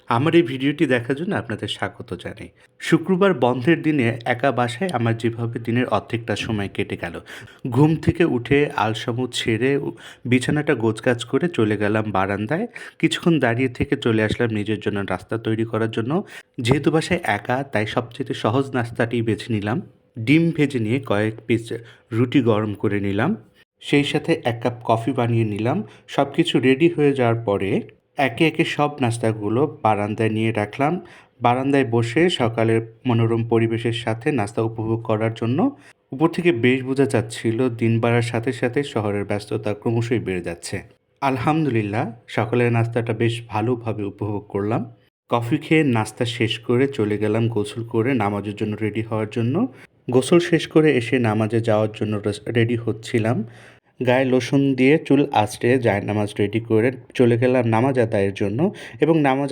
আমার এই ভিডিওটি দেখার জন্য আপনাদের স্বাগত জানাই। শুক্রবার বন্ধের দিনে একা বাসায় আমার যেভাবে দিনের অর্ধেকটা সময় কেটে গেল। ঘুম থেকে উঠে আলসামু ছেড়ে বিছানাটা গোছগাছ করে চলে গেলাম বারান্দায়। কিছুক্ষণ দাঁড়িয়ে থেকে চলে আসলাম নিজের জন্য নাস্তা তৈরি করার জন্য। যেহেতু বাসায় একা তাই সবচেয়ে সহজ নাস্তাটি বেছে নিলাম। ডিম ভেজে নিয়ে কয়েক পিস রুটি গরম করে নিলাম। সেই সাথে ১ কাপ কফি বানিয়ে নিলাম। সবকিছু রেডি হয়ে যাওয়ার পরে একে, একে সব নাস্তাগুলো বারান্দায় নিয়ে রাখলাম। বারান্দায় বসে সকালের মনোরম পরিবেশের সাথে নাস্তা উপভোগ করার জন্য। উপর থেকে বেশ বোঝা যাচ্ছিল দিন বাড়ার সাথে, সাথে শহরের ব্যস্ততা ক্রমশই বেড়ে যাচ্ছে। আলহামদুলিল্লাহ সকালের নাস্তাটা বেশ ভালোভাবে উপভোগ করলাম। কফি খেয়ে নাস্তা শেষ করে চলে গেলাম গোসল করে নামাজের জন্য রেডি হওয়ার জন্য। গোসল শেষ করে এসে নামাজে যাওয়ার জন্য রেডি হচ্ছিলাম। গায়ে লোশন দিয়ে চুল আঁচড়ে জায়নামাজ রেডি করে চলে গেলাম নামাজ আদায়ের জন্য এবং নামাজ